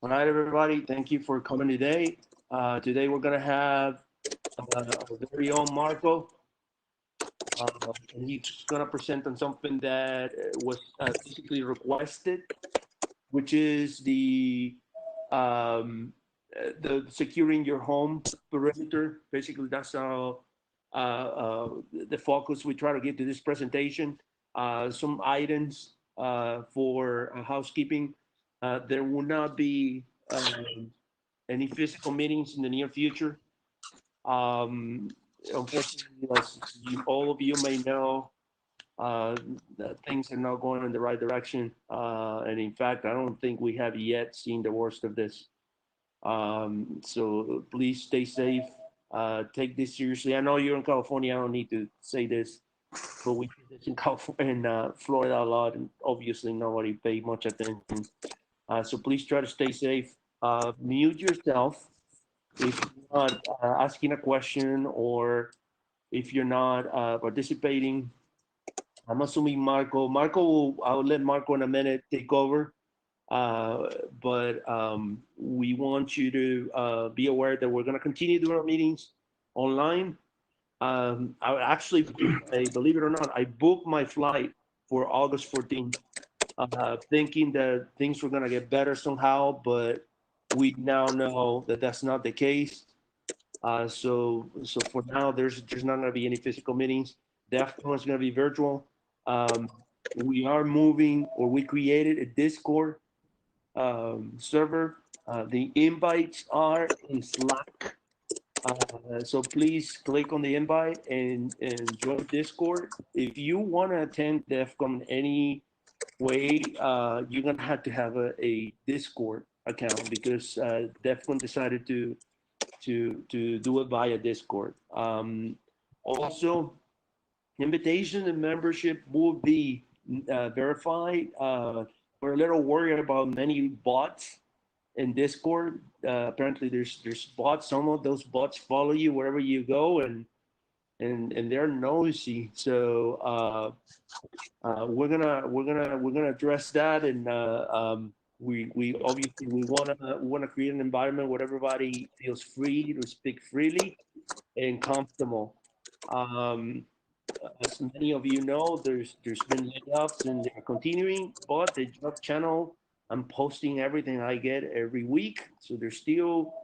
All right, everybody. Thank you for coming today. Today we're gonna have our very own Marco, and he's gonna present on something that was basically requested, which is the securing your home perimeter. Basically, that's how the focus we try to give to this presentation. Some items for housekeeping. There will not be any physical meetings in the near future. Um, Unfortunately, as all of you may know, uh, that things are not going in the right direction. And in fact, I don't think we have yet seen the worst of this. So please stay safe. Take this seriously. I know you're in California. I don't need to say this, but we do this in California, in Florida a lot, and obviously nobody paid much attention. So please try to stay safe. Mute yourself if you're not asking a question or if you're not participating. I'm assuming I'll let Marco in a minute take over. Uh, but we want you to be aware that we're going to continue doing our meetings online. I actually, believe it or not, I booked my flight for August 14th, thinking that things were going to get better somehow, but we now know that that's not the case. So for now, there's not going to be any physical meetings. Definitely it's going to be virtual. Um, we are moving, or we created a Discord server. The invites are in Slack. So please click on the invite and join Discord. If you want to attend DEFCON any way, you're going to have a Discord account because DEFCON decided to do it via Discord. Also, invitation and membership will be verified. We're a little worried about many bots in Discord. Apparently, there's bots. Some of those bots follow you wherever you go, and they're nosy. So we're gonna address that, and we obviously we wanna create an environment where everybody feels free to speak freely and comfortable. Um, as many of you know, there's been layoffs and they're continuing, but the job channel, I'm posting everything I get every week. So there's still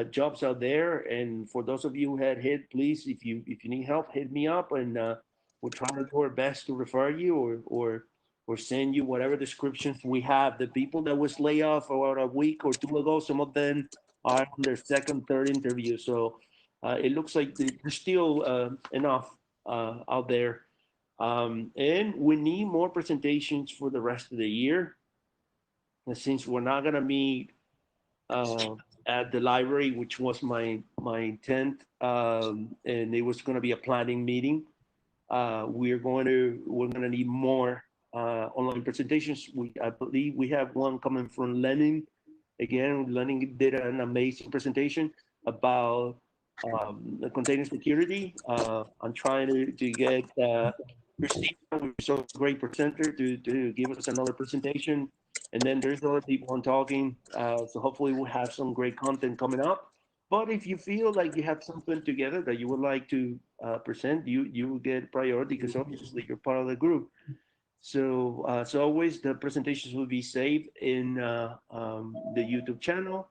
jobs out there. And for those of you who had hit, please, if you need help, hit me up, and we'll try to do our best to refer you or send you whatever descriptions we have. The people that was laid off about a week or two ago, some of them are on their second, third interview. So it looks like there's still enough out there. And we need more presentations for the rest of the year. And since we're not going to meet uh, at the library, which was my intent, and it was going to be a planning meeting, we're going to need more online presentations. I believe we have one coming from Lenin. Again, Lenin did an amazing presentation about the container security. I'm trying to get Christina, who's a great presenter, to give us another presentation. And then there's other people on talking. So hopefully we'll have some great content coming up. But if you feel like you have something together that you would like to present, you will get priority because obviously you're part of the group. So always the presentations will be saved in the YouTube channel.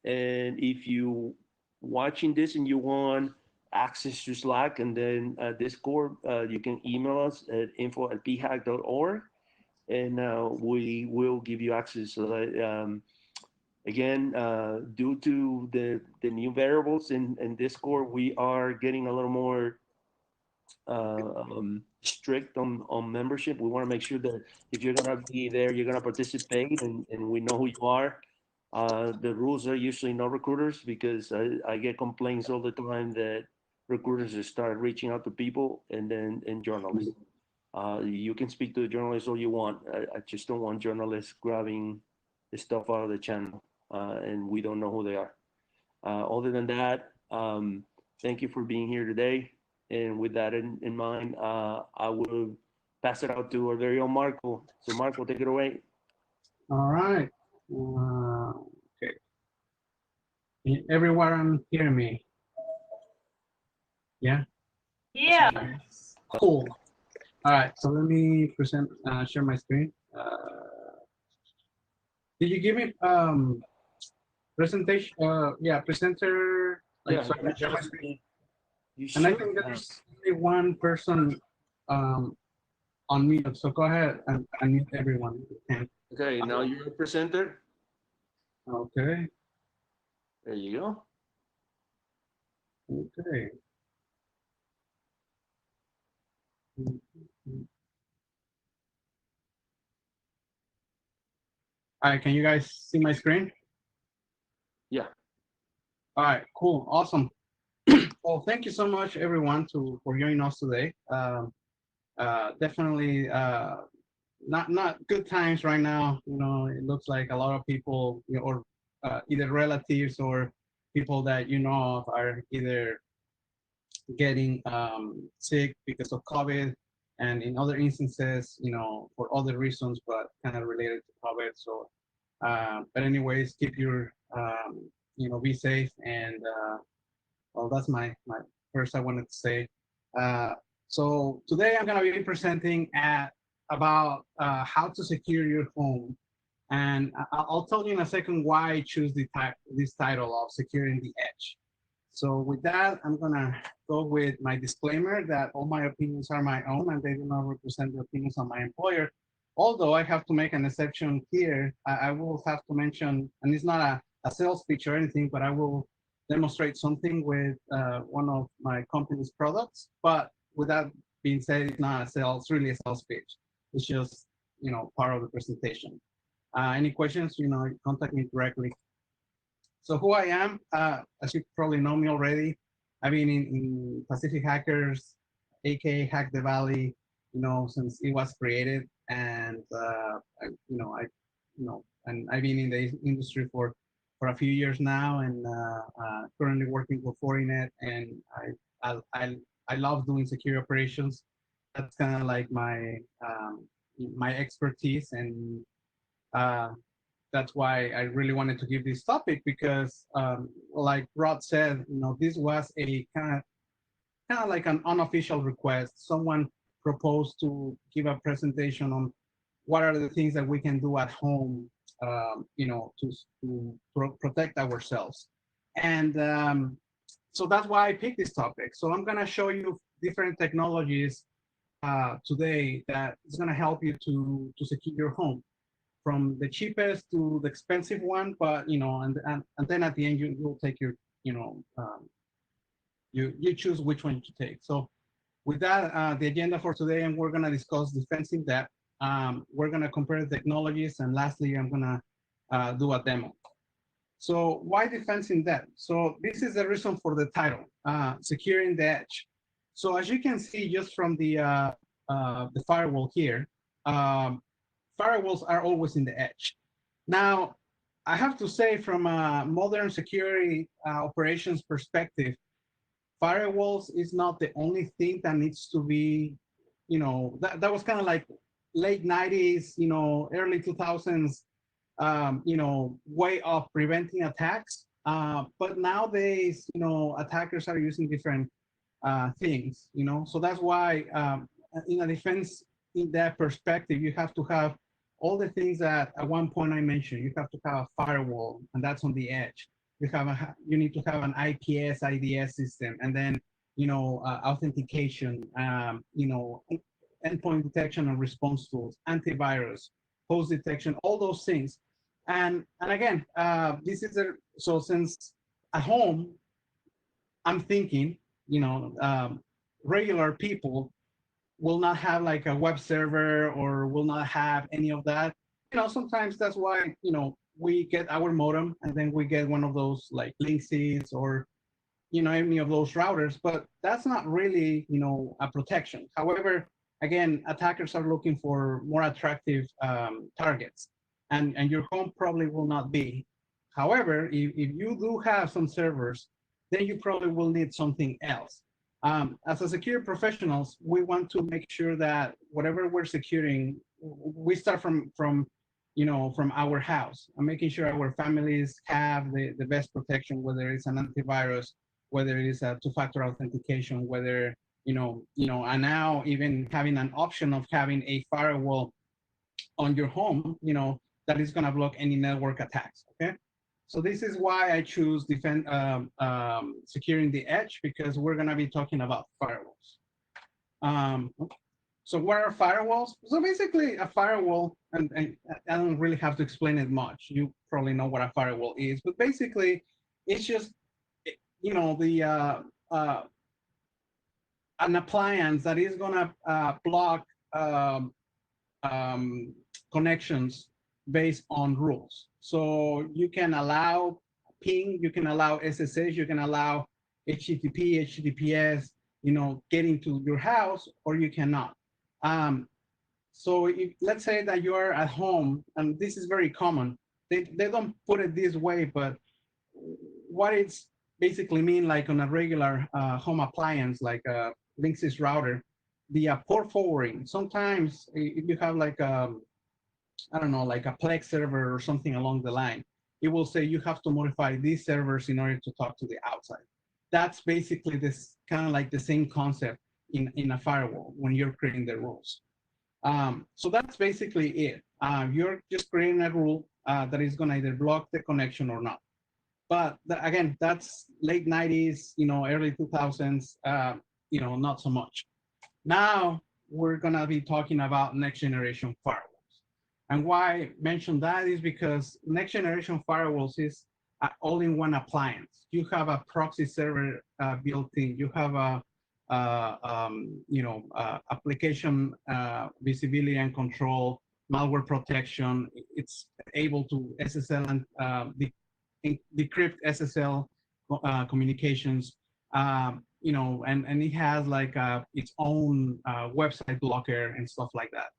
And if you watching this and you want access to Slack and then Discord, you can email us at info@phack.org, and we will give you access. So that again, due to the new variables in Discord, we are getting a little more strict on membership. We want to make sure that if you're going to be there, you're going to participate, and we know who you are. The rules are usually no recruiters because I get complaints all the time that recruiters just start reaching out to people and journalists. You can speak to the journalists all you want. I just don't want journalists grabbing the stuff out of the channel, and we don't know who they are. Other than that, thank you for being here today. And with that in mind, I will pass it out to our very own Marco. So, Marco, take it away. All right. Okay. Everyone hear me? Yeah? Yeah. Cool. All right, so let me present, share my screen. Did you give me presentation? Yeah, presenter. Like, Yeah, so I can share my just screen. you And I should think have. there's only one person um, on mute. So go ahead and unmute everyone. If you can. Okay, now you're a presenter. Okay. There you go. Okay. All right. Can you guys see my screen? Yeah. All right. Cool. Awesome. Well, thank you so much, everyone, for joining us today. Definitely not good times right now. You know, it looks like a lot of people, you know, or either relatives or people that you know of are either getting sick because of COVID, and in other instances, you know, for other reasons, but kind of related to COVID. So, but anyways, keep your, you know, be safe. And well, that's my first I wanted to say. Uh, so today I'm going to be presenting about how to secure your home. And I'll tell you in a second why I choose this title of Securing the Edge. So with that, I'm gonna go with my disclaimer that all my opinions are my own and they do not represent the opinions of my employer. Although I have to make an exception here, I will have to mention, and it's not a sales pitch or anything, but I will demonstrate something with one of my company's products. But with that being said, it's not a sales, really a sales pitch. It's just, you know, part of the presentation. Any questions, you know, contact me directly. So who I am, as you probably know me already, I've been in Pacific Hackers, aka Hack the Valley, you know, since it was created, and and I've been in the industry for a few years now, and currently working for Fortinet, and I love doing security operations. That's kind of like my expertise, and uh, that's why I really wanted to give this topic because, like Rod said, you know, this was a kind of like an unofficial request. Someone proposed to give a presentation on what are the things that we can do at home, you know, to protect ourselves. And so that's why I picked this topic. So I'm gonna show you different technologies today that is gonna help you to secure your home from the cheapest to the expensive one, but you know, and then at the end you'll take your, you know, you choose which one to take. So with that, the agenda for today, and we're gonna discuss defense in depth. We're gonna compare the technologies, and lastly, I'm gonna do a demo. So why defense in depth? So this is the reason for the title, securing the edge. So as you can see, just from the firewall here, um, firewalls are always in the edge. Now, I have to say, from a modern security operations perspective, firewalls is not the only thing that needs to be, you know, that was kind of like late 90s, you know, early 2000s, you know, way of preventing attacks. But nowadays, you know, attackers are using different things, you know. So that's why, in a defense, in that perspective, you have to have all the things that at one point I mentioned. You have to have a firewall, and that's on the edge. You need to have an IPS IDS system, and then, you know, authentication, you know, endpoint detection and response tools, antivirus, host detection, all those things. And again, this is so since at home I'm thinking, you know, regular people will not have like a web server or will not have any of that. You know, sometimes that's why, you know, we get our modem and then we get one of those like Linksys or, you know, any of those routers, but that's not really, you know, a protection. However, again, attackers are looking for more attractive targets, and your home probably will not be. However, if you do have some servers, then you probably will need something else. As a security professionals, we want to make sure that whatever we're securing, we start from from our house, and making sure our families have the best protection, whether it's an antivirus, whether it is a two-factor authentication, whether, and now even having an option of having a firewall on your home, that is going to block any network attacks. Okay. So this is why I choose securing the edge, because we're going to be talking about firewalls. So what are firewalls? So basically a firewall, and I don't really have to explain it much. You probably know what a firewall is, but basically it's just, the an appliance that is gonna block um, um, connections based on rules. So you can allow ping, you can allow SSH, you can allow HTTP, HTTPS, get into your house, or you cannot. So let's say that you are at home, and this is very common. They don't put it this way, but what it's basically mean, like on a regular home appliance, like a Linksys router, the port forwarding. Sometimes if you have like I don't know, like a Plex server or something along the line, it will say you have to modify these servers in order to talk to the outside. That's basically this kind of like the same concept in a firewall when you're creating the rules. So that's basically it. You're just creating a rule that is going to either block the connection or not. But again, that's late 90s, early 2000s, not so much. Now we're going to be talking about next generation firewalls. And why I mention that is because next generation firewalls is an all-in-one appliance. You have a proxy server built in. You have a application visibility and control, malware protection. It's able to SSL and decrypt SSL communications. And it has like its own website blocker and stuff like that.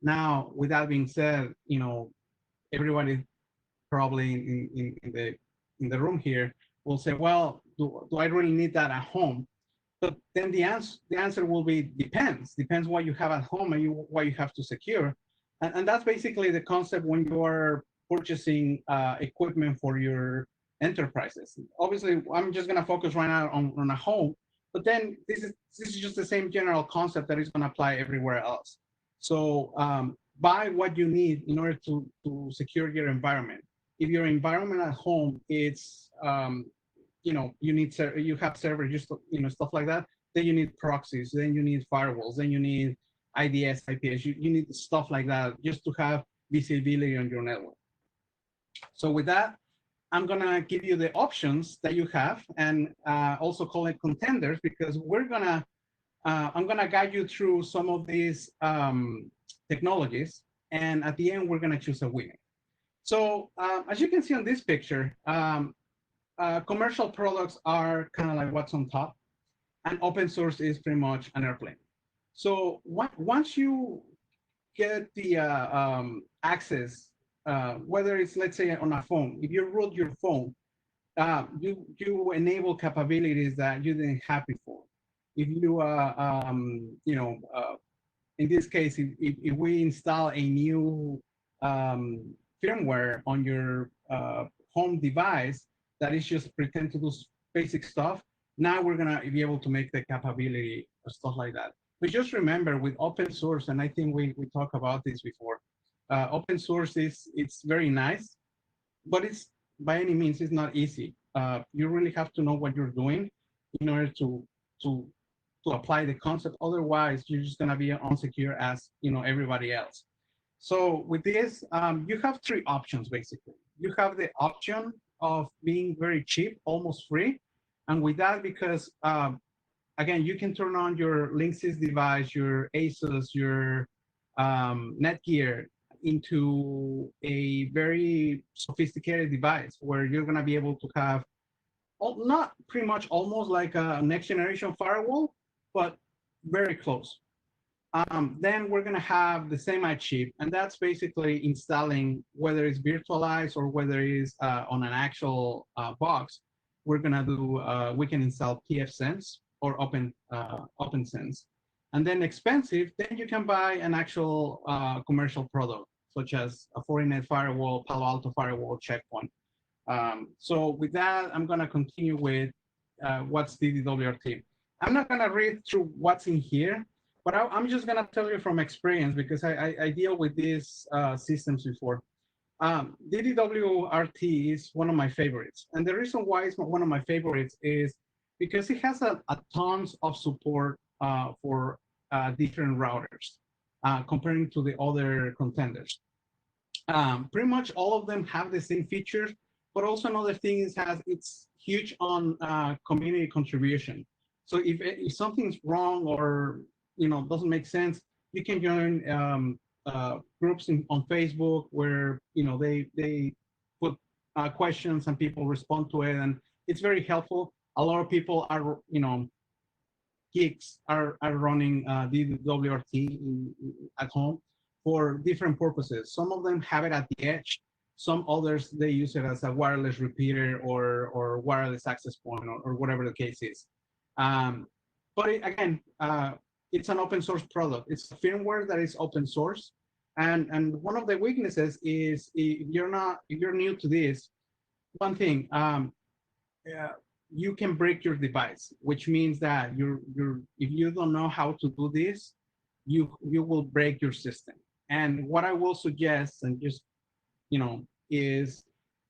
Now, with that being said, everybody probably in the room here will say, well, do I really need that at home? But then the answer will be depends what you have at home and what you have to secure. And that's basically the concept when you are purchasing equipment for your enterprises. Obviously, I'm just going to focus right now on a home, but then this is just the same general concept that is going to apply everywhere else. So buy what you need in order to secure your environment. If your environment at home it's you have servers, just stuff like that, then you need proxies, then you need firewalls, then you need IDS, IPS, you need stuff like that just to have visibility on your network. So with that, I'm gonna give you the options that you have, and also call it contenders, because I'm gonna guide you through some of these technologies, and at the end we're gonna choose a winner. So as you can see on this picture, commercial products are kind of like what's on top, and open source is pretty much an airplane. So once you get the access, whether it's, let's say, on a phone, if you root your phone, you enable capabilities that you didn't have before. If you in this case, if we install a new firmware on your home device that is just pretend to do basic stuff, now we're gonna be able to make the capability of stuff like that. But just remember, with open source, and I think we talked about this before, open source it's very nice, but it's by any means it's not easy. You really have to know what you're doing in order to apply the concept. Otherwise, you're just gonna be unsecure as everybody else. So with this, you have three options basically. You have the option of being very cheap, almost free, and with that, because again, you can turn on your Linksys device, your Asus, your Netgear into a very sophisticated device where you're gonna be able to have not pretty much almost like a next generation firewall, but very close. Then we're gonna have the semi-chip, and that's basically installing, whether it's virtualized or whether it's on an actual box. We're gonna do, we can install pfSense or OpenSense. And then expensive, then you can buy an actual commercial product. such as a Fortinet firewall, Palo Alto firewall, Checkpoint. So with that, I'm going to continue with what's DDWRT. I'm not going to read through what's in here, but I'm just going to tell you from experience because I deal with these systems before. DDWRT is one of my favorites. And the reason why it's one of my favorites is because it has a tons of support for different routers comparing to the other contenders. Pretty much all of them have the same features, but also another thing is it's huge on community contribution. So if something's wrong or doesn't make sense, you can join groups on Facebook where they put questions and people respond to it, and it's very helpful. A lot of people are geeks are running DWRT at home for different purposes. Some of them have it at the edge. Some others, they use it as a wireless repeater or wireless access point or whatever the case is. But again, it's an open source product. It's a firmware that is open source. And one of the weaknesses is if you're new to this, one thing, you can break your device, which means that if you don't know how to do this, you will break your system. And what I will suggest, and just is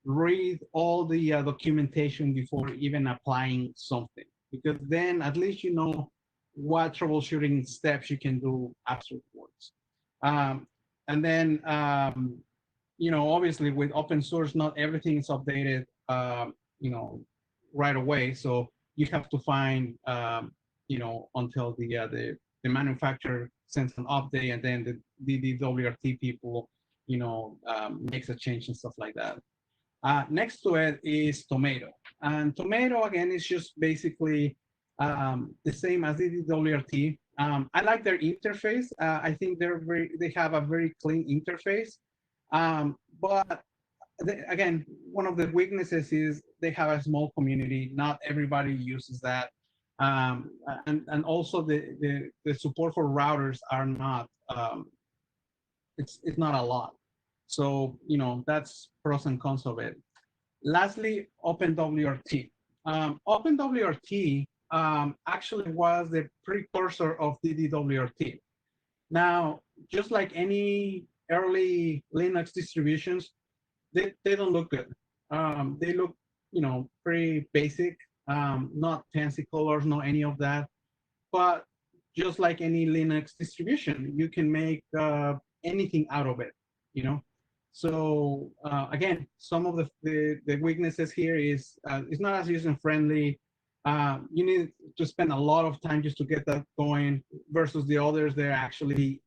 read all the documentation before even applying something, because then at least you know what troubleshooting steps you can do afterwards. And then obviously with open source, not everything is updated right away. So you have to find until the manufacturer sends an update, and then the DWRT people makes a change and stuff like that. Next to it is Tomato, and Tomato again is just basically the same as the DWRT. I like their interface. I think they have a very clean interface, but again, one of the weaknesses is they have a small community. Not everybody uses that, and also the support for routers are not. It's not a lot. So that's pros and cons of it. Lastly, OpenWRT. OpenWRT actually was the precursor of DDWRT. Now, just like any early Linux distributions, they don't look good. They look, pretty basic, not fancy colors, not any of that. But just like any Linux distribution, you can make anything out of it, So again, some of the weaknesses here is it's not as user friendly. You need to spend a lot of time just to get that going versus the others. They're actually,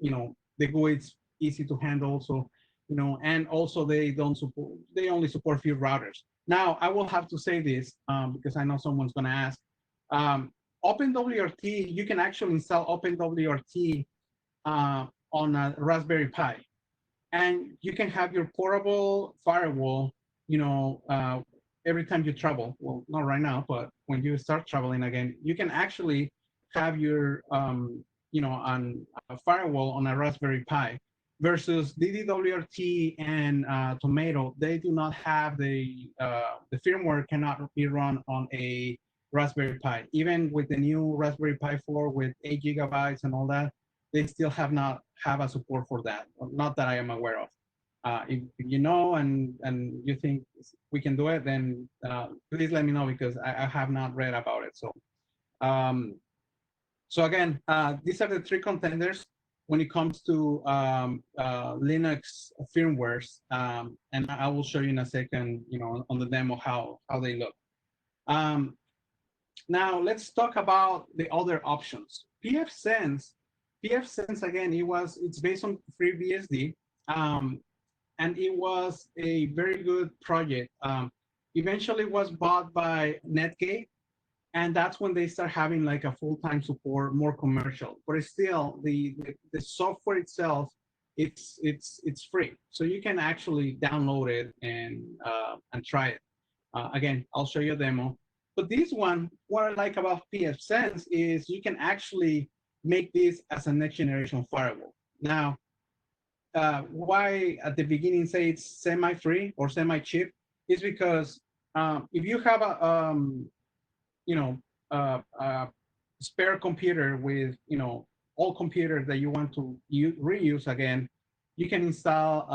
the GUID's easy to handle. So, and also they only support few routers. Now, I will have to say this because I know someone's going to ask. OpenWRT, you can actually install OpenWRT on a Raspberry Pi, and you can have your portable firewall, every time you travel. Well, not right now, but when you start traveling again, you can actually have your, on a firewall on a Raspberry Pi. Versus DDWRT and Tomato, they do not have the firmware cannot be run on a Raspberry Pi. Even with the new Raspberry Pi 4 with 8 gigabytes and all that, they still have not have a support for that. Not that I am aware of. If you know and you think we can do it, then please let me know because I have not read about it. So again, these are the three contenders when it comes to Linux firmwares, and I will show you in a second, on the demo how they look. Now let's talk about the other options. pfSense again, it's based on FreeBSD, and it was a very good project. Eventually was bought by Netgate, and that's when they start having like a full-time support, more commercial. But it's still the software itself, it's free, so you can actually download it and try it. Again, I'll show you a demo. But this one, what I like about pfSense is you can actually make this as a next generation firewall. Now, why at the beginning say it's semi-free or semi-cheap is because if you have a you know spare computer with all computers that you want to reuse again, you can install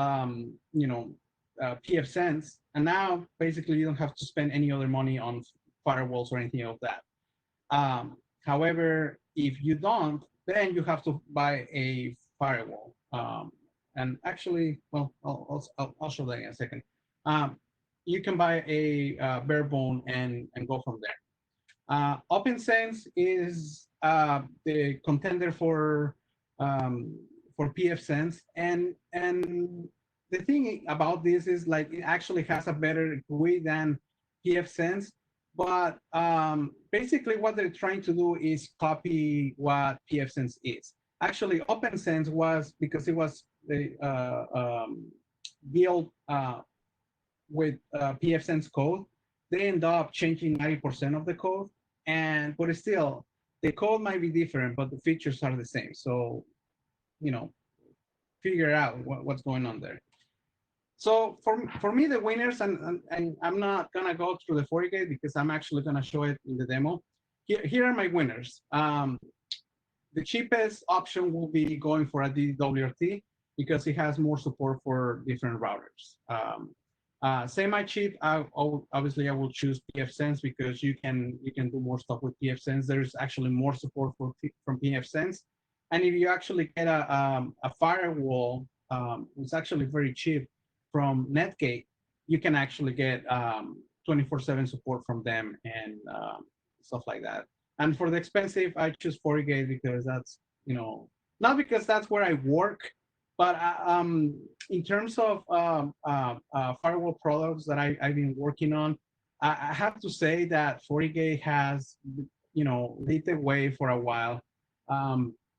pfSense, and now basically you don't have to spend any other money on firewalls or anything of that. However, if you don't, then you have to buy a firewall. And actually, well, I'll show that in a second. Um, you can buy a bare bone and go from there. OpenSense is the contender for pfSense, and the thing about this is like it actually has a better GUI than pfSense, but basically what they're trying to do is copy what pfSense is. Actually, OpenSense was because it was built with pfSense code. They end up changing 90% of the code, and but still the code might be different, but the features are the same. So you know, figure out what's going on there. So for me, the winners, and I'm not gonna go through the FortiGate because I'm actually gonna show it in the demo. Here are my winners. The cheapest option will be going for a DWRT because it has more support for different routers. Semi-cheap, obviously I will choose pfSense because you can do more stuff with pfSense. There's actually more support from pfSense, and if you actually get a firewall, it's actually very cheap from Netgate. You can actually get 24/7 support from them and stuff like that. And for the expensive, I choose FortiGate because that's not because that's where I work, but in terms of firewall products that I've been working on, I have to say that FortiGate has lead the way for a while,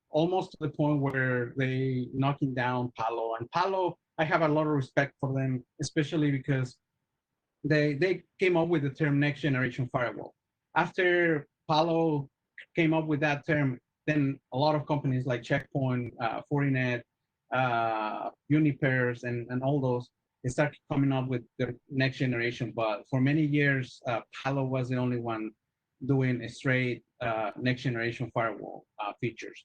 almost to the point where they knocking down Palo. And Palo, I have a lot of respect for them, especially because they came up with the term next generation firewall. After Palo came up with that term, then a lot of companies like Checkpoint, Fortinet, Unipairs, and all those, they started coming up with the next generation. But for many years, Palo was the only one doing a straight next generation firewall features.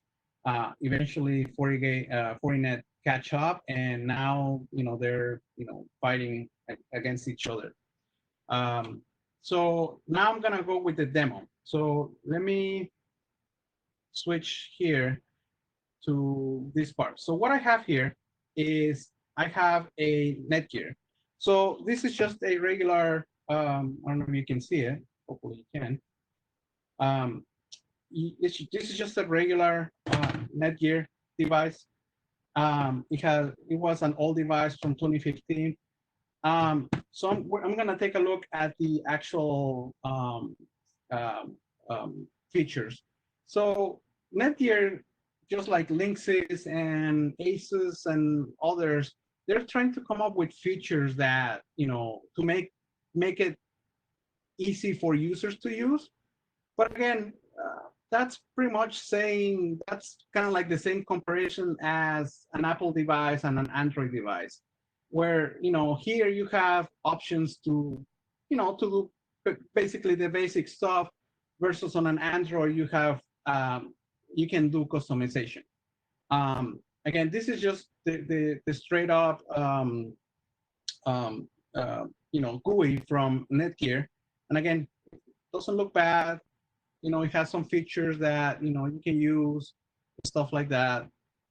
Eventually, Fortinet catch up, and now they're fighting against each other. So now I'm gonna go with the demo. So let me switch here to this part. So what I have here is I have a Netgear. So this is just a regular, I don't know if you can see it, hopefully you can. This is just a regular Netgear device. It was an old device from 2015. So I'm going to take a look at the actual um, features. So Netgear, just like Linksys and Asus and others, they're trying to come up with features that to make it easy for users to use. But again, that's pretty much saying that's kind of like the same comparison as an Apple device and an Android device, where here you have options to to do basically the basic stuff, versus on an Android you have you can do customization. Again, this is just the straight up um, GUI from Netgear, and again, it doesn't look bad. It has some features that you can use, stuff like that.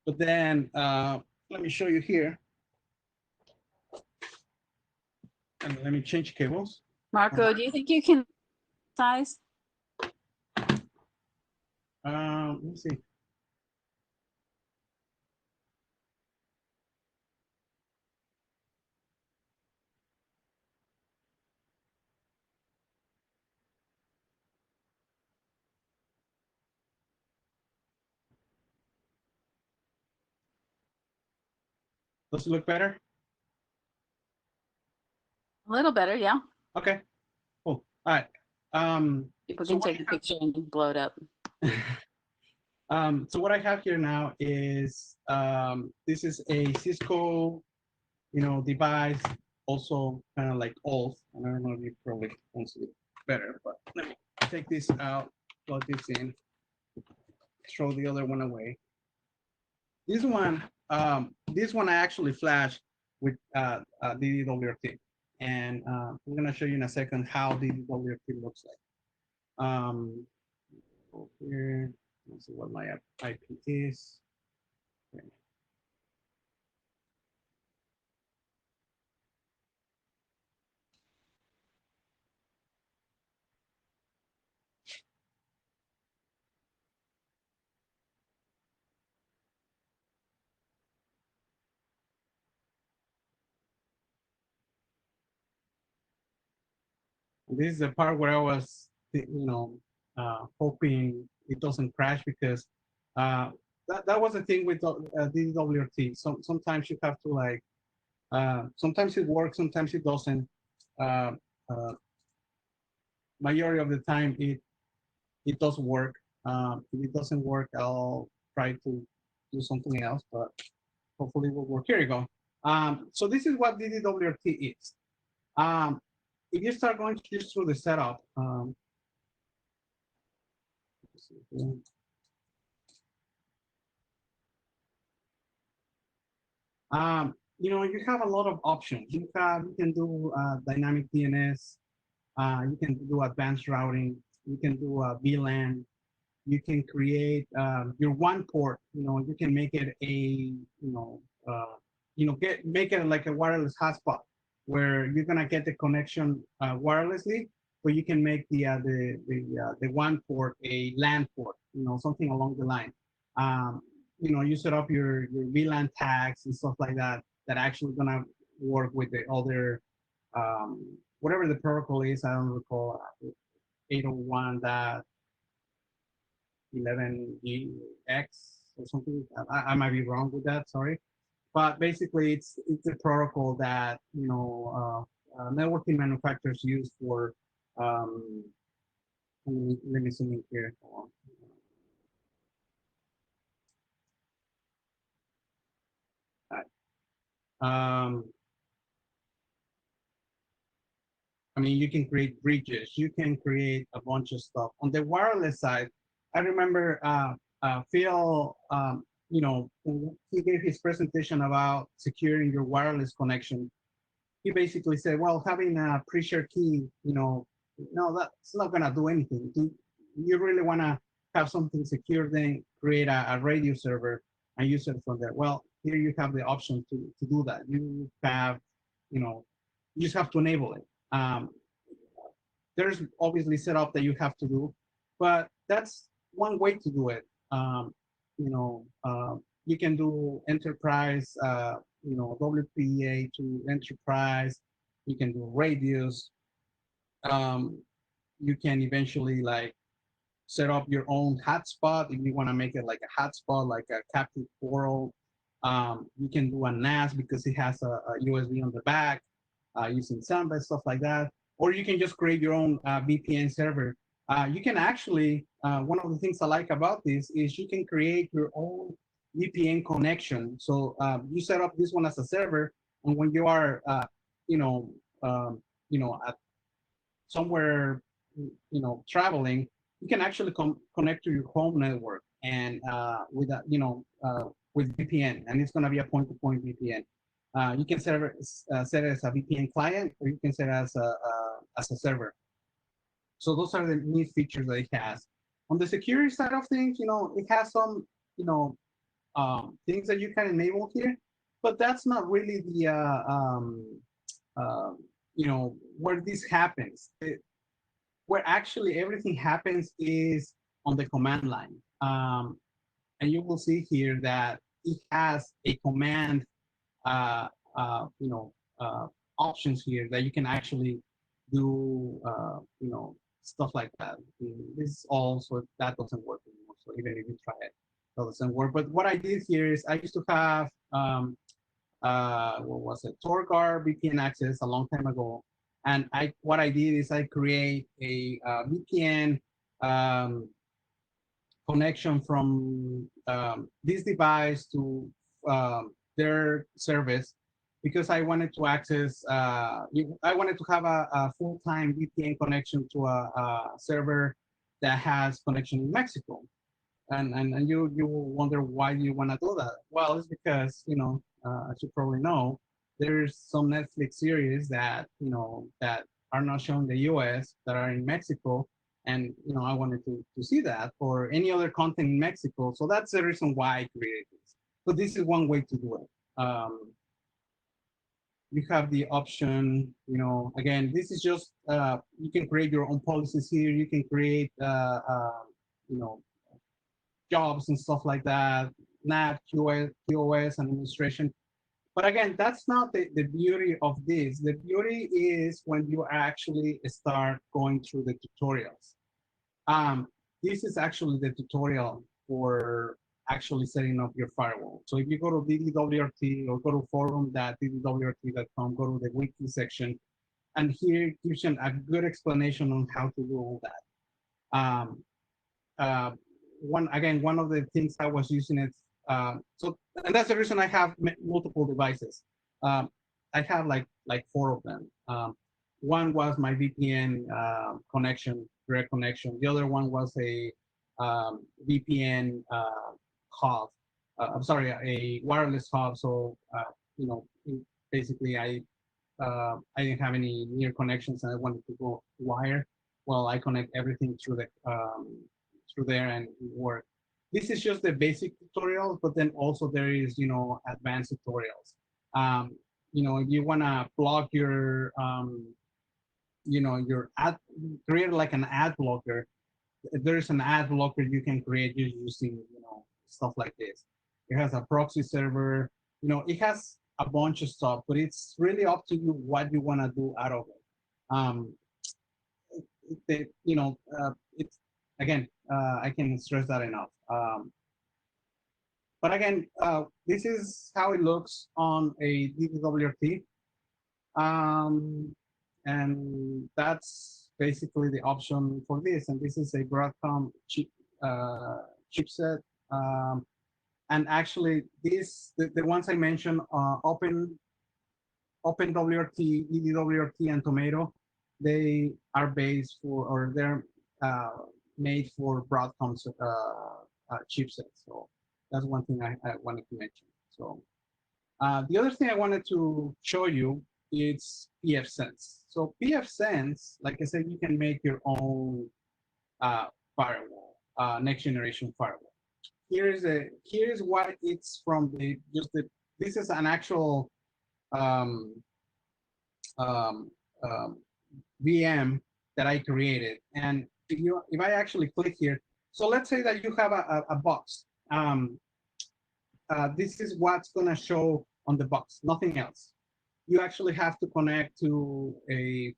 But then let me show you here, and let me change cables. Marco, do you think you can size? Let me see. Does it look better? A little better, yeah. Okay, cool. All right. People So can take a picture and blow it up. So what I have here now is this is a Cisco, device, also kind of like old. And I don't know if you probably can see it better, but let me take this out, plug this in, throw the other one away. This one I actually flashed with DDWRT, and I'm gonna show you in a second how DDWRT looks like. Go here. Let's see what my IP is. Okay. This is the part where I was, hoping it doesn't crash because that was the thing with DWRT. Sometimes you have to like, sometimes it works, sometimes it doesn't. Uh, uh, Majority of the time, it does work. If it doesn't work, I'll try to do something else, but hopefully it will work. Here you go. So this is what DDWRT is. Um, if you start going just through the setup, you have a lot of options. You can do dynamic DNS, you can do advanced routing, you can do VLAN, you can create your one port. You can make it make it like a wireless hotspot where you're gonna get the connection wirelessly, but you can make the one port a LAN port. Something along the line. Um, you set up your VLAN tags and stuff like that that actually gonna work with the other whatever the protocol is. I don't recall 801 11EX or something. I might be wrong with that. Sorry, but basically it's a protocol that networking manufacturers use for. Um, let me zoom in here. Hold on. I mean, you can create bridges, you can create a bunch of stuff. On the wireless side, I remember Phil, when he gave his presentation about securing your wireless connection. He basically said, well, having a pre-share key, no, that's not gonna do anything. You really wanna have something secure, then create a radio server and use it from there. Well, here you have the option to do that. You have, you just have to enable it. There's obviously setup that you have to do, but that's one way to do it. You can do enterprise, WPA to enterprise. You can do radios. Um, you can eventually like set up your own hotspot if you want to make it like a hotspot, like a captive portal. You can do a NAS because it has a USB on the back, using Samba, stuff like that. Or you can just create your own VPN server. You can actually, one of the things I like about this is you can create your own VPN connection. So you set up this one as a server, and when you are, you know, at somewhere, traveling, you can actually connect to your home network and with a, with VPN, and it's going to be a point-to-point VPN. You can set it as a VPN client, or you can set it as a server. So those are the neat features that it has. On the security side of things, it has some, things that you can enable here, but that's not really the, where this happens. Where actually everything happens is on the command line. And you will see here that it has a command, uh, uh, you know, options here that you can actually do, stuff like that. This is also, that doesn't work anymore. So even if you try it, that doesn't work. But what I did here is I used to have, what was it, Torgar VPN access a long time ago. And what I did is I create a VPN, connection from this device to their service because I wanted to access, I wanted to have a full-time VPN connection to a server that has connection in Mexico. And you wonder why you want to do that. Well, it's because, as you probably know, there's some Netflix series that, that are not shown in the US that are in Mexico. And, I wanted to see that or any other content in Mexico. So that's the reason why I created this. But this is one way to do it. You have the option, again, this is just, you can create your own policies here. You can create, you know, jobs and stuff like that, NAT, QoS, administration. But again, that's not the beauty of this. The beauty is when you actually start going through the tutorials. This is actually the tutorial for actually setting up your firewall. So if you go to DDWRT or go to forum.ddwrt.com, go to the wiki section, and here it gives you a good explanation on how to do all that. One of the things I was using it, and that's the reason I have multiple devices. I have like 4 of them. One was my VPN connection, direct connection. The other one was a VPN hub. I'm sorry, a wireless hub. So basically I didn't have any near connections and I wanted to go wire. Well, I connect everything through through there and work. This is just the basic tutorial, but then also there is advanced tutorials. If you wanna block your your ad, create like an ad blocker. There's an ad blocker you can create using stuff like this. It has a proxy server. It has a bunch of stuff, but it's really up to you what you want to do out of it. It's again, I can stress that enough. But again, this is how it looks on a DDWRT. And that's basically the option for this. And this is a Broadcom chipset. And actually, the ones I mentioned, OpenWRT, DDWRT, and Tomato, they are based for, or they're made for Broadcom's chipset. So that's one thing I wanted to mention. So the other thing I wanted to show you is pfSense. So pfSense, like I said, you can make your own firewall, next generation firewall. Here's what it's from this is an actual VM that I created. And if I actually click here, so let's say that you have a box. This is what's gonna show on the box, nothing else. You actually have to connect to a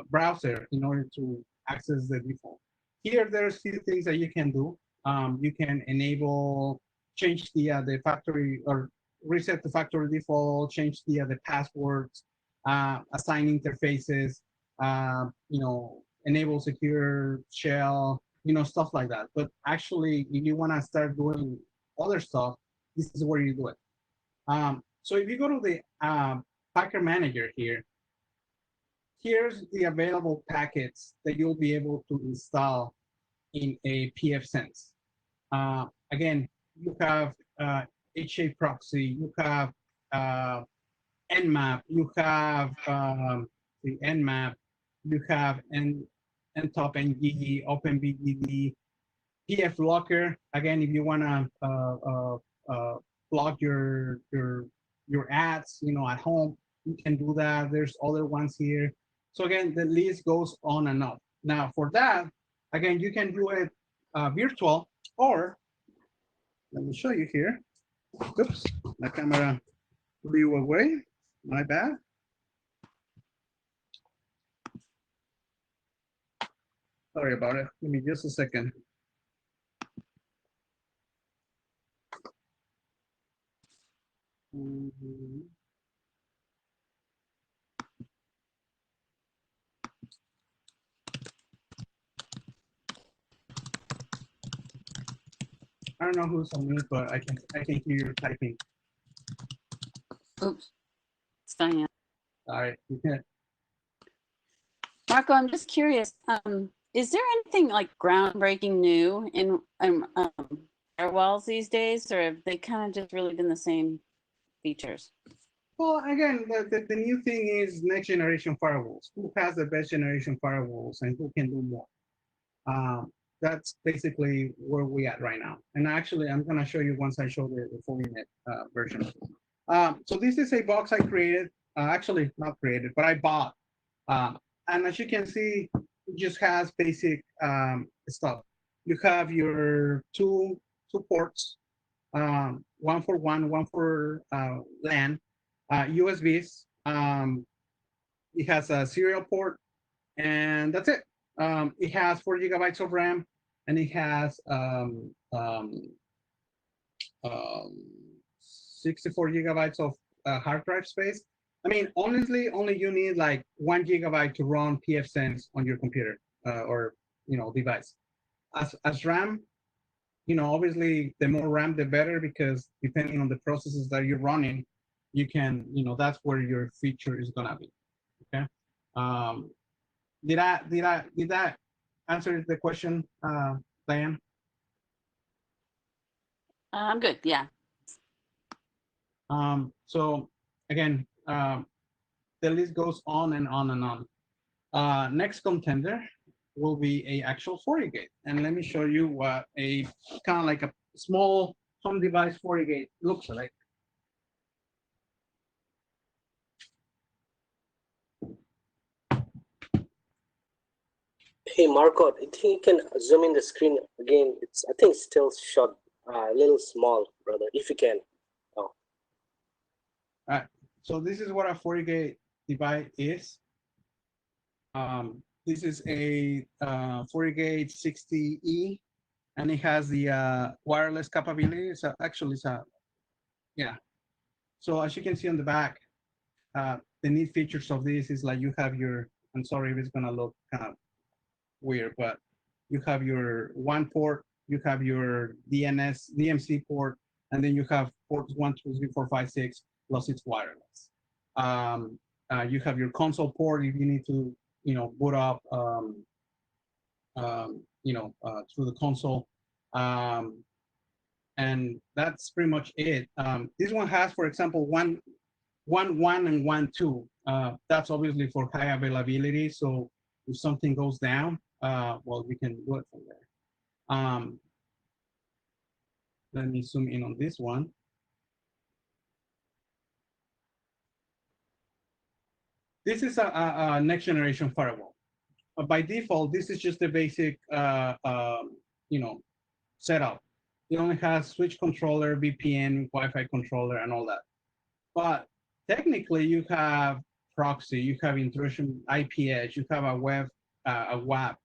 browser in order to access the default. Here, there's a few things that you can do. You can enable, change the factory or reset the factory default, change the passwords, assign interfaces, enable secure shell, stuff like that. But actually, if you want to start doing other stuff, this is where you do it. So if you go to the Packer Manager here, here's the available packets that you'll be able to install in a pfSense. Again, you have HA proxy, you have Nmap, you have the Nmap, you have NTOP NG, OpenBDD, PF Locker. Again, if you want to block your ads, at home, you can do that. There's other ones here. So again, the list goes on and on. Now for that, again, you can do it virtual, or let me show you here. Oops, my camera blew away. My bad. Sorry about it. Give me just a second. I don't know who's on mute, but I can hear you typing. Oops. It's Diane. All right. Yeah. Marco, I'm just curious. Is there anything like groundbreaking new in firewalls these days, or have they kind of just really been the same features? Well, again, the new thing is next generation firewalls. Who has the best generation firewalls and who can do more? That's basically where we at right now. And actually, I'm going to show you once I show the Fortinet version. So this is a box I created. Actually, not created, but I bought. And as you can see, it just has basic stuff. You have your two ports, one for one for LAN, USBs. It has a serial port, and that's it. It has 4 gigabytes of RAM, and it has 64 gigabytes of hard drive space. I mean, honestly, only you need like 1 gigabyte to run pfSense on your computer or device. As RAM, obviously the more RAM the better, because depending on the processes that you're running, you can, that's where your feature is gonna be. Okay. Did that answer the question, Diane? I'm good. Yeah. So again, the list goes on and on and on. Next contender will be a actual FortiGate, and let me show you what a kind of like a small home device FortiGate looks like. Hey Marco, I think you can zoom in the screen again. I think it's still shot a little small, brother. If you can. Oh. All right. So this is what a FortiGate device is. This is a FortiGate 60E, and it has the wireless capability. So actually, yeah. So as you can see on the back, the neat features of this is like you have your. I'm sorry if it's gonna look kind of weird, but you have your one port, you have your DMC port, and then you have ports 1, 2, 3, 4, 5, 6 plus it's wireless. You have your console port if you need to, boot up, through the console. And that's pretty much it. This one has, for example, one and 1 2. That's obviously for high availability. So if something goes down, well, we can do it from there. Let me zoom in on this one. This is a next generation firewall. By default, this is just the basic, setup. It only has switch controller, VPN, Wi-Fi controller, and all that. But technically, you have proxy, you have intrusion, IP edge, you have a web, a WAP,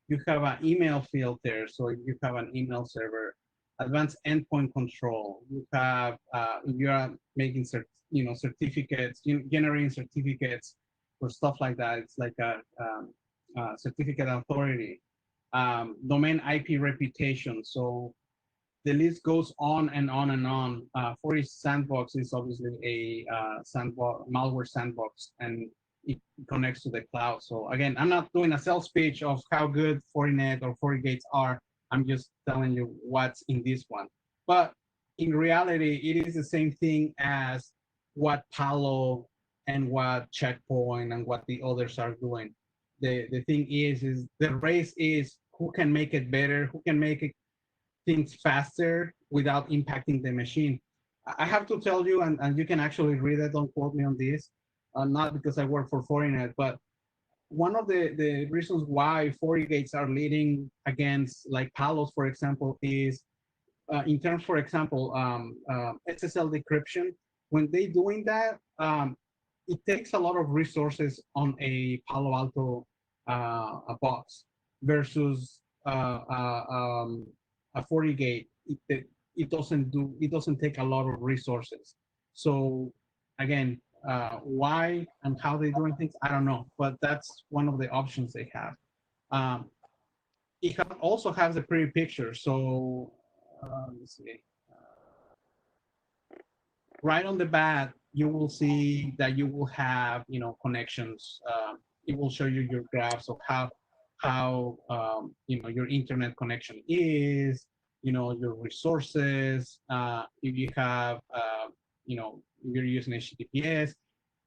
you have an email filter, so you have an email server, advanced endpoint control. You have, you are making certificates, generating certificates for stuff like that. It's like a certificate authority, domain IP reputation. So the list goes on and on and on. Forti Sandbox is obviously a sandbox, malware sandbox, and it connects to the cloud. So again, I'm not doing a sales pitch of how good Fortinet or FortiGates are. I'm just telling you what's in this one. But in reality, it is the same thing as what Palo and what Checkpoint and what the others are doing. The thing is the race is who can make it better, who can make it things faster without impacting the machine. I have to tell you, and you can actually read it, don't quote me on this, not because I work for Fortinet, but one of the reasons why FortiGates are leading against like Palos, for example, is in terms, for example, SSL decryption. When they doing that, it takes a lot of resources on a Palo Alto a box versus a FortiGate. It doesn't take a lot of resources. So again, why and how they're doing things, I don't know, but that's one of the options they have. It also has a pretty picture. So let's see. Right on the bat, you will see that you will have, connections. It will show you your graphs of how your internet connection is, your resources. If you have, you're using HTTPS.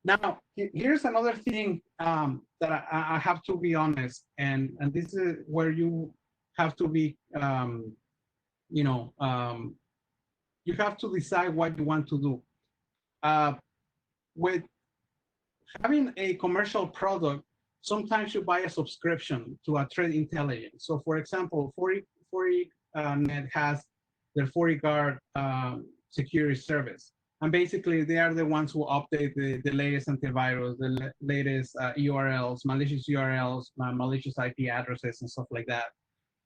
Now, here's another thing that I have to be honest, and this is where you have to be, you know, um, you have to decide what you want to do. Uh, with having a commercial product, sometimes you buy a subscription to a trade intelligence. So, for example, 40 Net has their 40 guard security service. And basically, they are the ones who update the latest antivirus, the latest URLs, malicious URLs, malicious IP addresses, and stuff like that.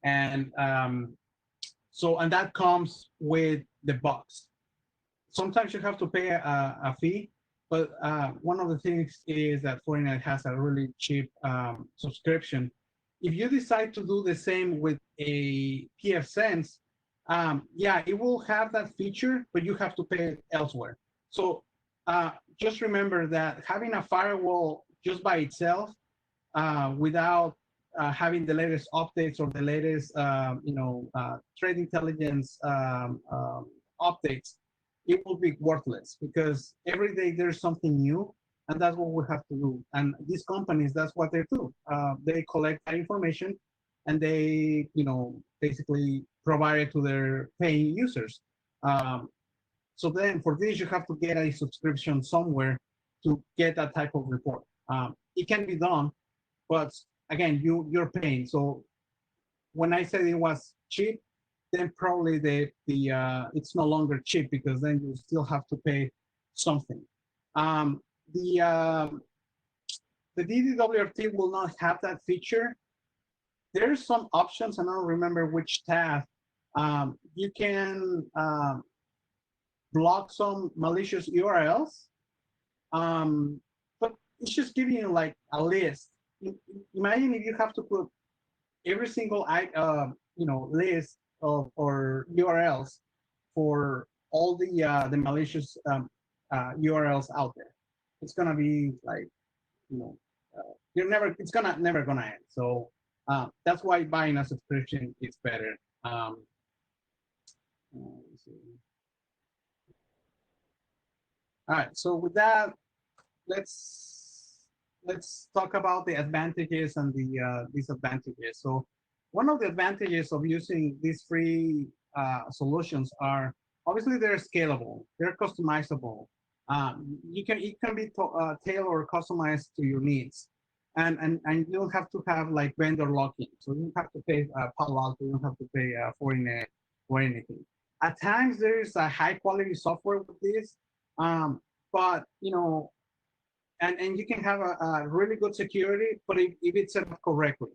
And and that comes with the box. Sometimes you have to pay a fee, but one of the things is that Fortinet has a really cheap subscription. If you decide to do the same with a pfSense, yeah, it will have that feature, but you have to pay elsewhere. So just remember that having a firewall just by itself, without having the latest updates or the latest, trade intelligence updates, it will be worthless because every day there's something new, and that's what we have to do. And these companies, that's what they do. They collect that information, and they, basically provide it to their paying users. So then for this, you have to get a subscription somewhere to get that type of report. It can be done, but again, you're paying. So when I said it was cheap, then probably it's no longer cheap because then you still have to pay something. The DDWRT will not have that feature. There's some options, and I don't remember which tab. You can block some malicious URLs, but it's just giving you like a list. Imagine if you have to put every single list of or URLs for all the malicious URLs out there. It's gonna be like, it's never gonna end. So that's why buying a subscription is better. Let's see. All right, so with that, let's talk about the advantages and the disadvantages. So one of the advantages of using these free solutions are obviously they're scalable, they're customizable. It can be tailored or customized to your needs, and you don't have to have like vendor lock-in. So you don't have to pay Palo Alto, you don't have to pay Fortinet or anything. At times there is a high quality software with this, but and you can have a really good security, but if it's set up correctly.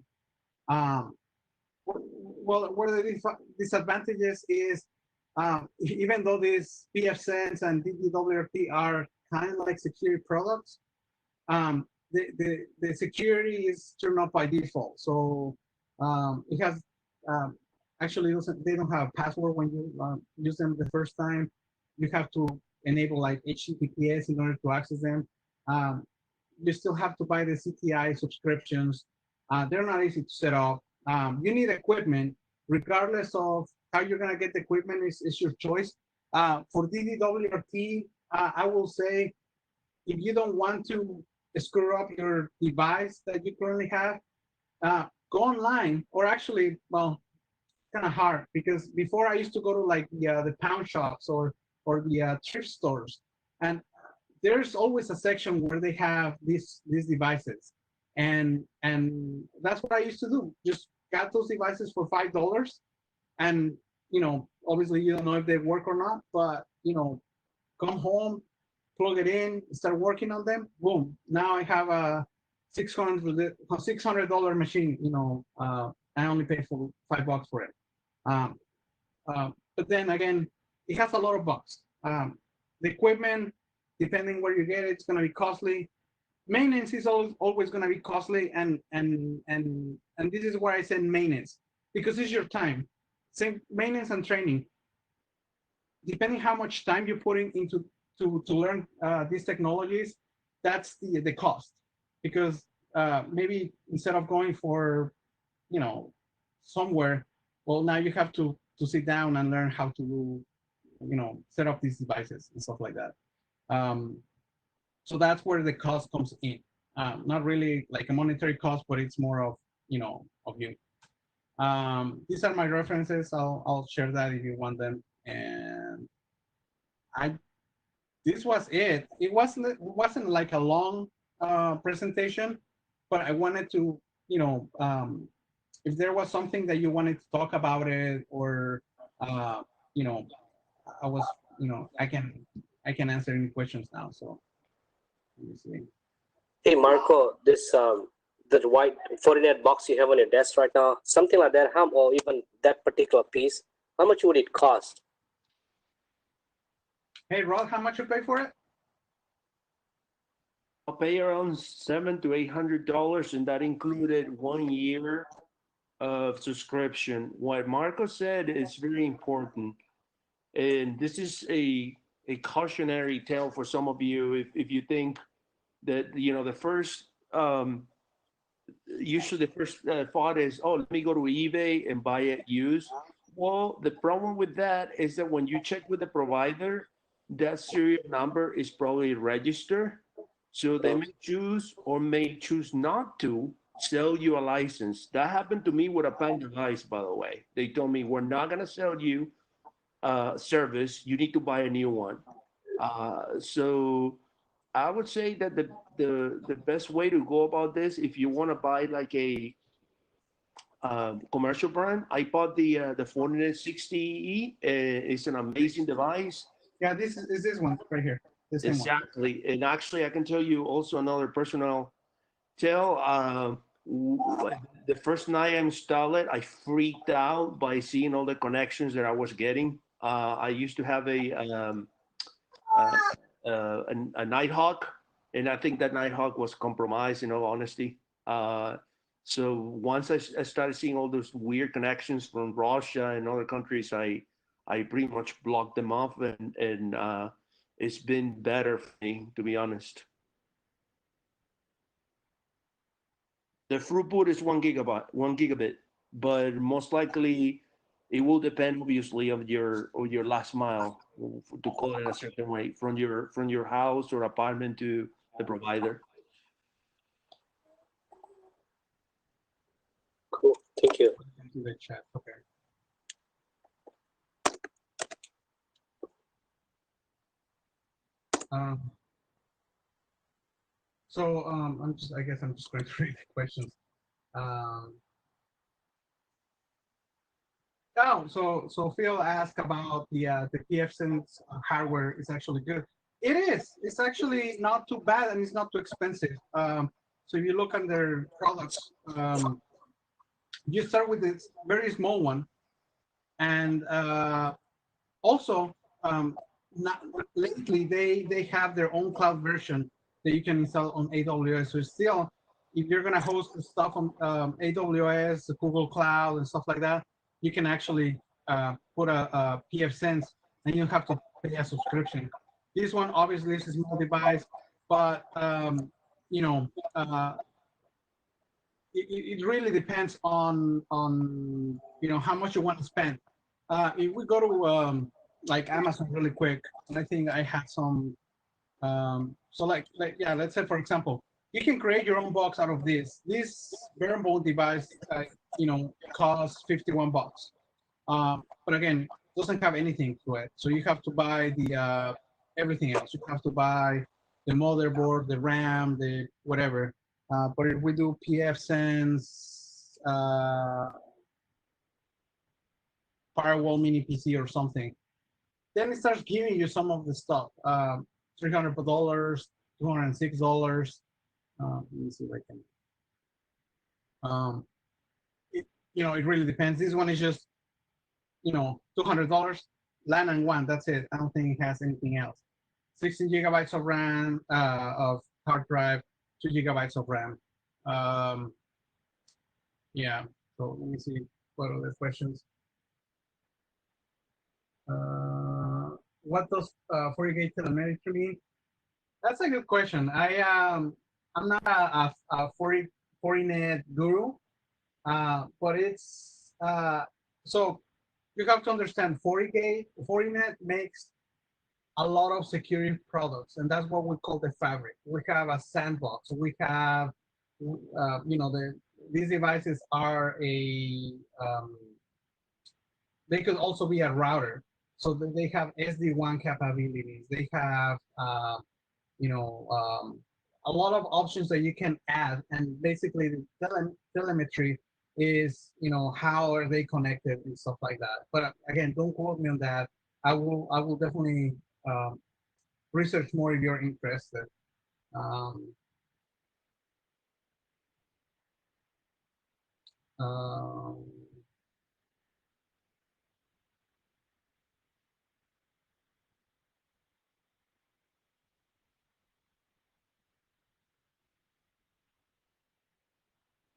Well, one of the disadvantages is even though these pfSense and DDWRT are kind of like security products, the security is turned off by default. So it has actually they don't have a password when you use them the first time. You have to enable like HTTPS in order to access them. You still have to buy the CTI subscriptions. They're not easy to set up. You need equipment, regardless of how you're gonna get the equipment is your choice. For DDWRT, I will say, if you don't want to screw up your device that you currently have, go online, or actually, well, kind of hard because before I used to go to like the pound shops or the thrift stores, and there's always a section where they have these devices, and that's what I used to do. Just got those devices for $5, and obviously you don't know if they work or not, but come home, plug it in, start working on them. Boom! Now I have a $600 machine. I only pay for $5 for it. But then again, it has a lot of bugs. The equipment, depending where you get it, it's going to be costly. Maintenance is always going to be costly, and this is why I said maintenance, because it's your time. Same maintenance and training. depending how much time you're putting into to learn these technologies, that's the cost. Because maybe instead of going for, you know, somewhere, well, now you have to sit down and learn how to, you know, set up these devices and stuff like that. So that's where the cost comes in. Not really like a monetary cost, but it's more of, you know, of you. These are my references. I'll share that if you want them. And I this was it. It wasn't like a long presentation, but I wanted to, you know, if there was something that you wanted to talk about it, or you know, I was, you know, I can answer any questions now. So let me see. Hey Marco, this the white 49 box you have on your desk right now, something like that, how, or even that particular piece, how much would it cost? Hey Rod, how much you pay for it? I'll pay around $700 to $800, and that included 1 year of subscription. What Marco said is very important, and this is a cautionary tale for some of you. If you think that, you know, the first usually the first thought is, oh, let me go to eBay and buy it used. Well, the problem with that is that when you check with the provider, that serial number is probably registered. So they may choose or may choose not to sell you a license. That happened to me with a Panda Ice, by the way. They told me, we're not going to sell you service. You need to buy a new one. So I would say that the best way to go about this, if you want to buy like a commercial brand, I bought the 460E. It's an amazing device. Yeah, this is this one right here. The same one. Exactly, and actually, I can tell you also another personal tale. The first night I installed it, I freaked out by seeing all the connections that I was getting. I used to have uh, a Nighthawk, and I think that Nighthawk was compromised, in all honesty. So once I started seeing all those weird connections from Russia and other countries, I pretty much blocked them off, and it's been better for me, to be honest. The throughput is 1 gigabit, but most likely it will depend obviously of your last mile, to call it a certain way, from your house or apartment to the provider. Cool, thank you. Into the chat. Okay. Um, I guess I'm just going to read the questions. Um, so Phil asked about the PFSense hardware is actually good. It is. It's actually not too bad, and it's not too expensive. So if you look on their products, you start with this very small one, and also, not, lately they have their own cloud version that you can install on AWS. So still, if you're gonna host the stuff on AWS, the Google Cloud, and stuff like that, you can actually put a PFSense, and you have to pay a subscription. This one obviously is a small device, but you know, it really depends on you know how much you want to spend. If we go to like Amazon really quick, and I think I had some. So like yeah, let's say for example, you can create your own box out of this. This bare bone device, you know, costs $51. But again, doesn't have anything to it. So you have to buy the everything else. You have to buy the motherboard, the RAM, the whatever. But if we do PFSense firewall mini PC or something, then it starts giving you some of the stuff. $300, $206. Let me see if I can. It, you know, it really depends. This one is just, you know, $200, LAN and WAN. That's it. I don't think it has anything else. 16 gigabytes of RAM, of hard drive, 2 gigabytes of RAM. Yeah. So let me see what other questions. what does 40K telemetry mean? That's a good question. I'm not a 40net guru, but it's so you have to understand 40net makes a lot of security products, and that's what we call the fabric. We have a sandbox. We have, these devices are they could also be a router. So they have SD-WAN capabilities. They have, a lot of options that you can add. And basically, the telemetry is, how are they connected and stuff like that. But again, don't quote me on that. I will definitely research more if you're interested. Um, um,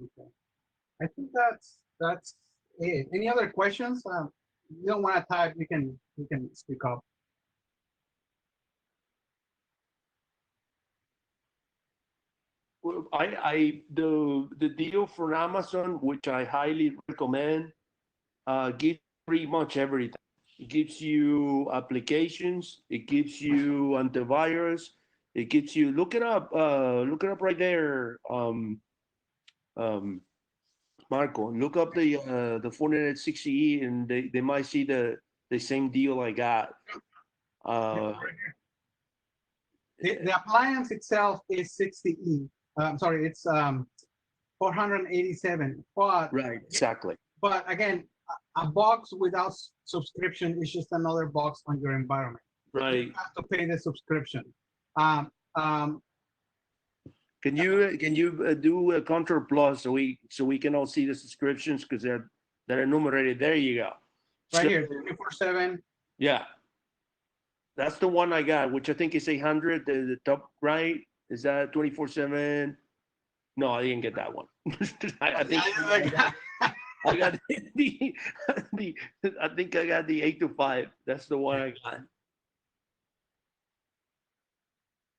okay. I think that's it. Any other questions? You don't want to type, you can speak up. Well, the deal from Amazon, which I highly recommend, gives pretty much everything. It gives you applications. It gives you antivirus. It gives you look it up right there, um, Marco. Look up the Fortinet 60E, and they might see the same deal I got. Uh, The appliance itself is 60E. I'm sorry, it's 487. right, exactly. But again, a box without subscription is just another box on your environment. Right. You have to pay the subscription. Um, um, Can you do a Control Plus so we can all see the subscriptions because they're enumerated. There you go. right So, here, 24/7. yeah, that's the one I got, which I think is 800. The top right is that 24/7. No, I didn't get that one. I think I got the I think I got the 8 to 5. That's the one I got.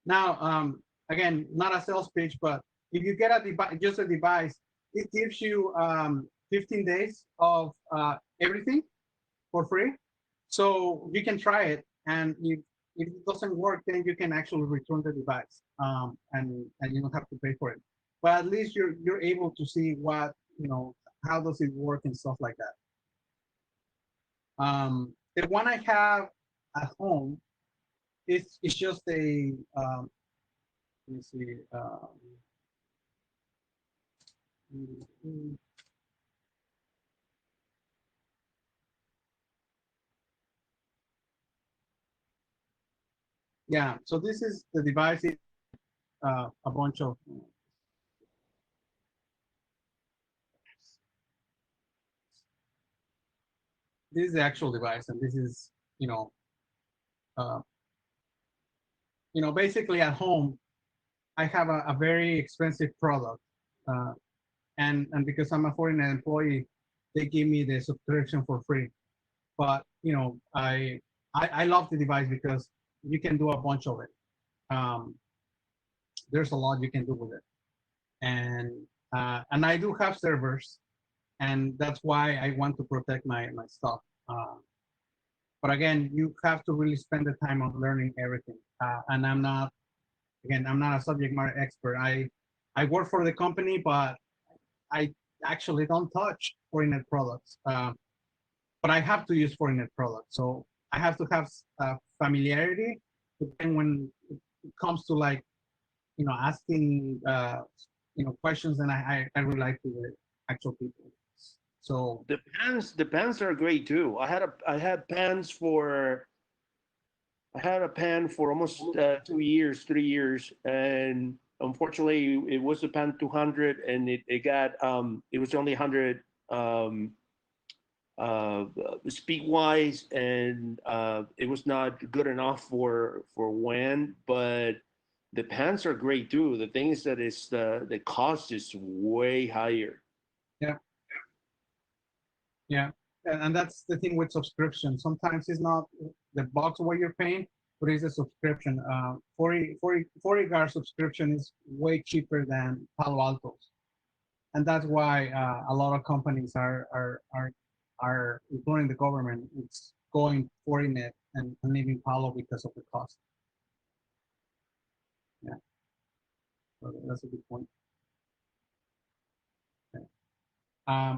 Now, again, not a sales pitch, but if you get a device, just a device, it gives you 15 days of everything for free. So you can try it, and if it doesn't work, then you can actually return the device, and you don't have to pay for it. But at least you're able to see what how does it work and stuff like that. The one I have at home it's just a let me see. Yeah, so this is the device. A bunch of this is the actual device, and this is uh, basically at home. I have a very expensive product, uh, and because I'm a foreign employee, they give me the subscription for free. But I love the device because you can do a bunch of it. Um, there's a lot you can do with it, and I do have servers, and that's why I want to protect my stuff. But again, you have to really spend the time of learning everything. And I'm not a subject matter expert. I work for the company, but I actually don't touch Fortinet products. But I have to use Fortinet products, so I have to have familiarity. But then when it comes to like asking questions, and I rely to the actual people. So The pans are great too. I had pans for I had a pan for almost 2 years, 3 years, and unfortunately, it was a pan 200, and it got it was only 100 uh, speed wise, and it was not good enough for WAN. But the pans are great too. The thing is that it's the cost is way higher. yeah, yeah, and that's the thing with subscription. Sometimes it's not the box what you're paying, but it's a subscription. 40 guard subscription is way cheaper than Palo Alto's, and that's why a lot of companies are including the government. It's going Fortinet and leaving Palo because of the cost. Yeah, so that's a good point. Okay.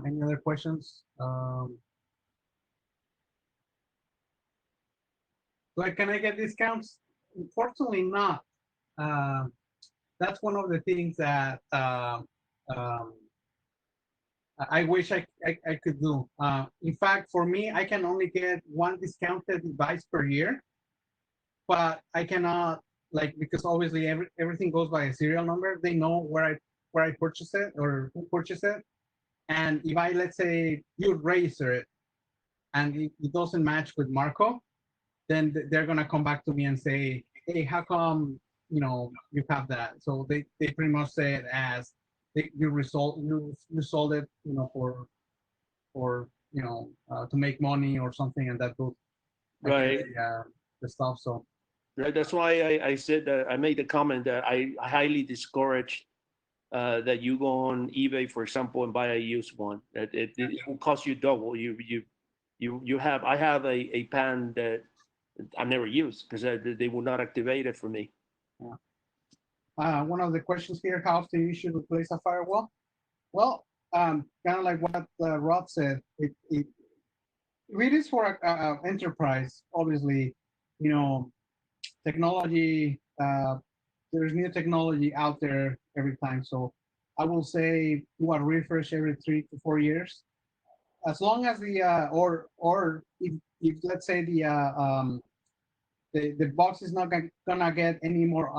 Any other questions? Like, can I get discounts? Unfortunately, not. Uh, that's one of the things that um, I wish I could do. In fact, for me, I can only get one discounted device per year, but I cannot, like, because obviously everything goes by a serial number. They know where I purchased it or who purchased it. And if I, let's say, you register it and it doesn't match with Marco, then they're gonna come back to me and say, hey, how come you have that? So they pretty much say it as you sold it for to make money or something, and that goes Right. the stuff. So Right. That's why I said that I made the comment that I highly discourage that you go on eBay, for example, and buy a used one. That it will cost you double. I have a pan that I never use because they will not activate it for me. one of the questions here: how often you should replace a firewall? Well, kind of like what Rod said. If it is for a enterprise, obviously, technology. There's new technology out there every time. So I will say do a refresh every 3 to 4 years. As long as the or if let's say the box is not gonna get any more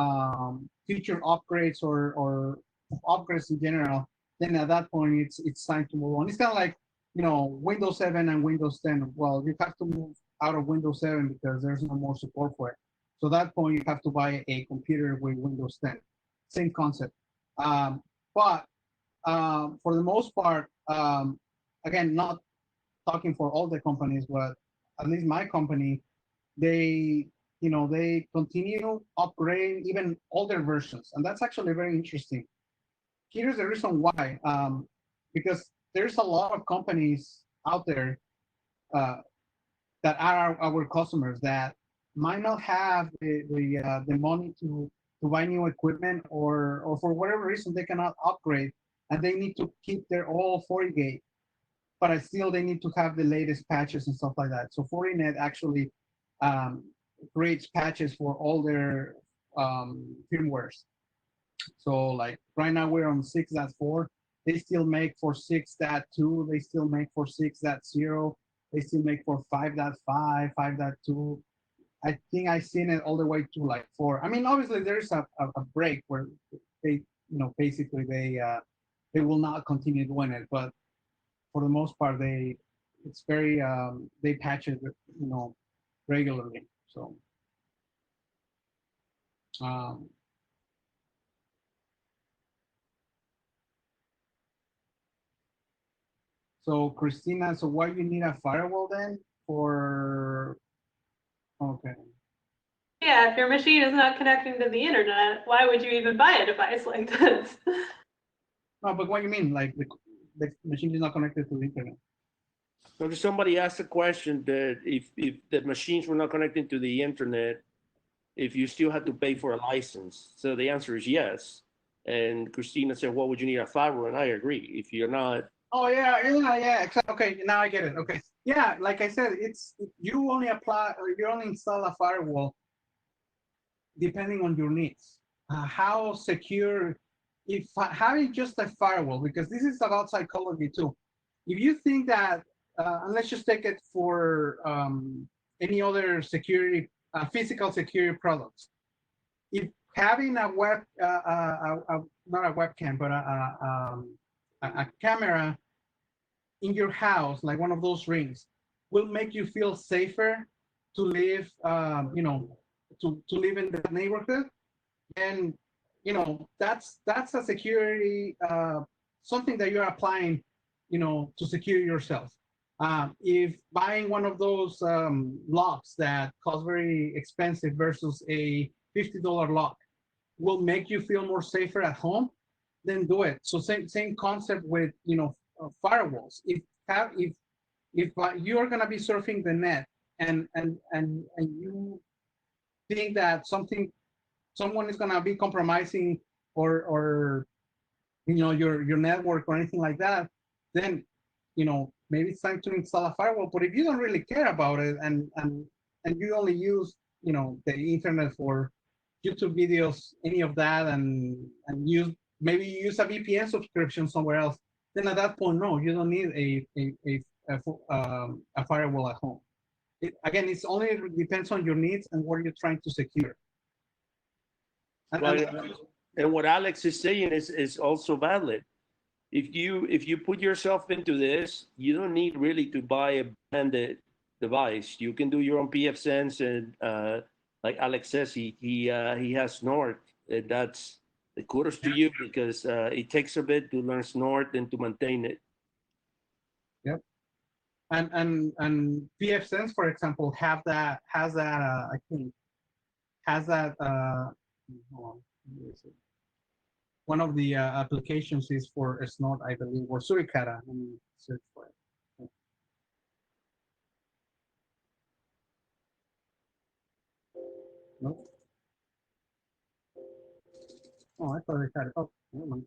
future upgrades or upgrades in general, then at that point it's time to move on. It's kind of like Windows 7 and Windows 10. Well, you have to move out of Windows 7 because there's no more support for it. So at that point you have to buy a computer with Windows 10. Same concept. But for the most part, again, not talking for all the companies, but at least my company, they they continue upgrading even older versions, and that's actually very interesting. Here's the reason why: because there's a lot of companies out there uh, that are our customers that might not have the money to buy new equipment, or for whatever reason they cannot upgrade, and they need to keep their old FortiGate, but still they need to have the latest patches and stuff like that. So Fortinet actually um, creates patches for all their firmwares. So like right now we're on 6.4. They still make for 6.2. They still make for 6.0. They still make for 5.5, 5.2. I think I've seen it all the way to like 4. I mean, obviously there's a break where they, basically they will not continue doing it, but for the most part, it's very they patch it, regularly. So um, so Christina, so why you need a firewall then for? Okay. Yeah, if your machine is not connecting to the internet, why would you even buy a device like this? No, but what do you mean? Like the machine is not connected to the internet? So somebody asked a question that if the machines were not connected to the internet, if you still had to pay for a license. So the answer is yes. And Christina said, "What would you need a firewall?" And I agree. If you're not, Oh yeah. Okay, now I get it. Okay, yeah, like I said, you only install a firewall depending on your needs. How secure, if having just a firewall, because this is about psychology too. If you think that, and let's just take it for any other security, physical security products. If having a not a webcam, but a camera in your house, like one of those rings, will make you feel safer to live, to live in the neighborhood, and that's a security, something that you're applying, to secure yourself. If buying one of those locks that cost very expensive versus a $50 lock will make you feel more safer at home, then do it. So same concept with firewalls. If you are gonna be surfing the net and you think that someone is gonna be compromising or your network or anything like that, then maybe it's time to install a firewall. But if you don't really care about it and you only use the internet for YouTube videos, any of that, and maybe you use a VPN subscription somewhere else, then at that point, no, you don't need a firewall at home. Again, it's only depends on your needs and what you're trying to secure. And what Alex is saying is also valid. If you put yourself into this, you don't need really to buy a branded device. You can do your own pfSense, and like Alex says, he has Snort. That's the kudos to you, because it takes a bit to learn Snort and to maintain it. Yep. And pfSense, for example, has that I think has that hold on, where is it? One of the applications is for Snort, I believe, or Suricata. Let me search for it. No. Oh, I thought I had it. Oh, never mind.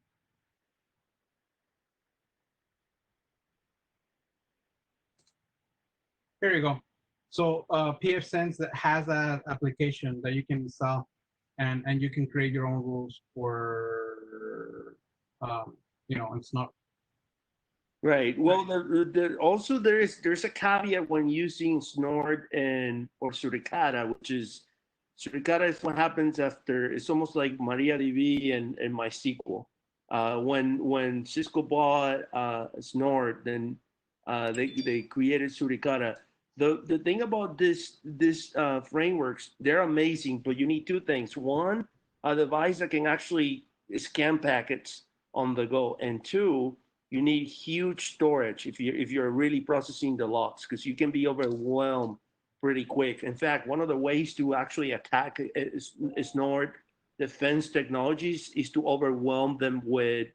Here you go. So pfSense that has that application that you can install, and you can create your own rules for it's not Right. Well, also there's a caveat when using Snort or Suricata, which is Suricata is what happens after. It's almost like MariaDB and MySQL. When Cisco bought Snort, then they created Suricata. The thing about this frameworks, they're amazing, but you need two things. One, a device that can actually scan packets on the go, and two, you need huge storage if you're really processing the logs, because you can be overwhelmed pretty quick. In fact, one of the ways to actually attack Snort defense technologies is to overwhelm them with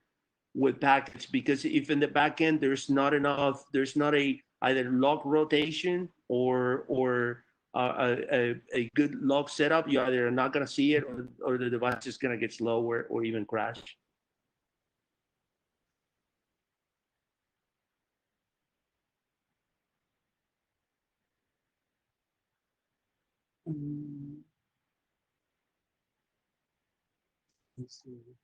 packets, because if in the back end there's not a either log rotation or a good log setup, you either are not going to see it, or the device is going to get slower or even crash. let's see.